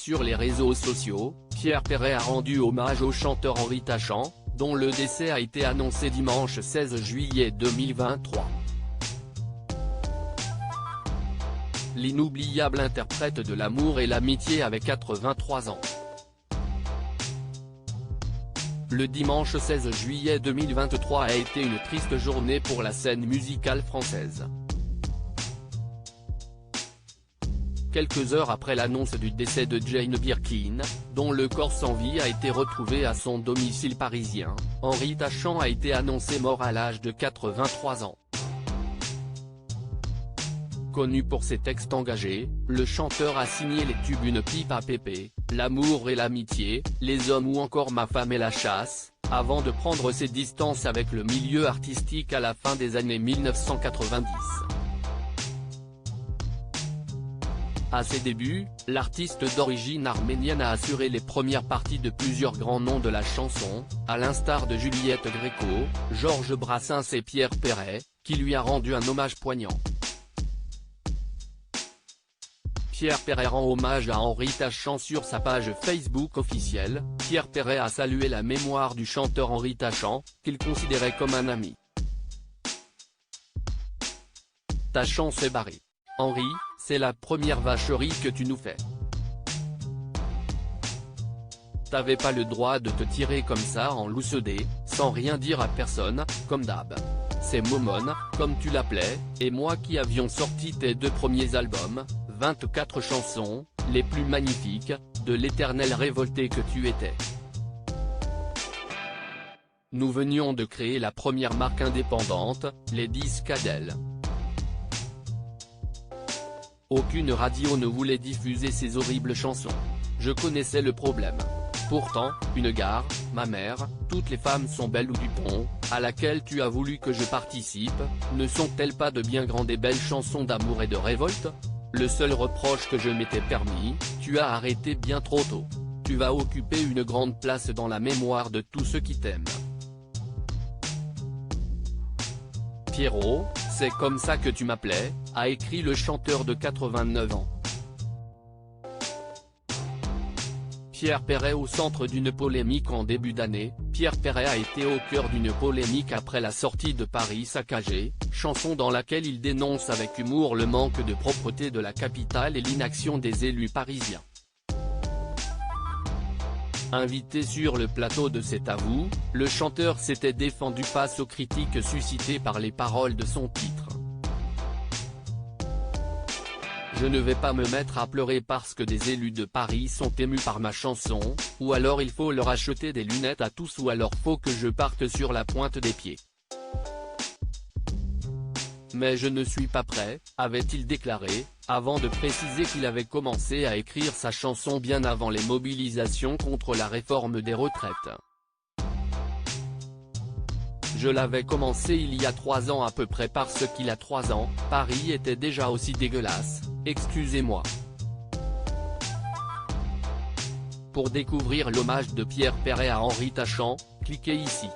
Sur les réseaux sociaux, Pierre Perret a rendu hommage au chanteur Henri Tachant, dont le décès a été annoncé dimanche 16 juillet 2023. L'inoubliable interprète de l'amour et l'amitié avait 83 ans. Le dimanche 16 juillet 2023 a été une triste journée pour la scène musicale française. Quelques heures après l'annonce du décès de Jane Birkin, dont le corps sans vie a été retrouvé à son domicile parisien, Henri Tachant a été annoncé mort à l'âge de 83 ans. Connu pour ses textes engagés, le chanteur a signé les tubes Une pipe à Pépé, L'amour et l'amitié, Les hommes ou encore Ma femme et la chasse, avant de prendre ses distances avec le milieu artistique à la fin des années 1990. À ses débuts, l'artiste d'origine arménienne a assuré les premières parties de plusieurs grands noms de la chanson, à l'instar de Juliette Gréco, Georges Brassens et Pierre Perret, qui lui a rendu un hommage poignant. Pierre Perret rend hommage à Henri Tachant sur sa page Facebook officielle. Pierre Perret a salué la mémoire du chanteur Henri Tachant, qu'il considérait comme un ami. Tachant s'est barré. Henri, c'est la première vacherie que tu nous fais. T'avais pas le droit de te tirer comme ça en loussedé, sans rien dire à personne, comme d'hab. C'est Momone, comme tu l'appelais, et moi qui avions sorti tes 2 premiers albums, 24 chansons, les plus magnifiques, de l'éternel révolté que tu étais. Nous venions de créer la première marque indépendante, les disques Adèle. Aucune radio ne voulait diffuser ces horribles chansons. Je connaissais le problème. Pourtant, une gare, ma mère, toutes les femmes sont belles ou Dupont, à laquelle tu as voulu que je participe, ne sont-elles pas de bien grandes et belles chansons d'amour et de révolte? Le seul reproche que je m'étais permis, tu as arrêté bien trop tôt. Tu vas occuper une grande place dans la mémoire de tous ceux qui t'aiment. Pierrot, c'est comme ça que tu m'appelais, a écrit le chanteur de 89 ans. Pierre Perret au centre d'une polémique en début d'année. Pierre Perret a été au cœur d'une polémique après la sortie de Paris saccagé, chanson dans laquelle il dénonce avec humour le manque de propreté de la capitale et l'inaction des élus parisiens. Invité sur le plateau de C'est à vous, le chanteur s'était défendu face aux critiques suscitées par les paroles de son titre. Je ne vais pas me mettre à pleurer parce que des élus de Paris sont émus par ma chanson, ou alors il faut leur acheter des lunettes à tous ou alors faut que je parte sur la pointe des pieds. Mais je ne suis pas prêt, avait-il déclaré, avant de préciser qu'il avait commencé à écrire sa chanson bien avant les mobilisations contre la réforme des retraites. Je l'avais commencé il y a 3 ans à peu près parce qu'il a 3 ans, Paris était déjà aussi dégueulasse, excusez-moi. Pour découvrir l'hommage de Pierre Perret à Henri Tachant, cliquez ici.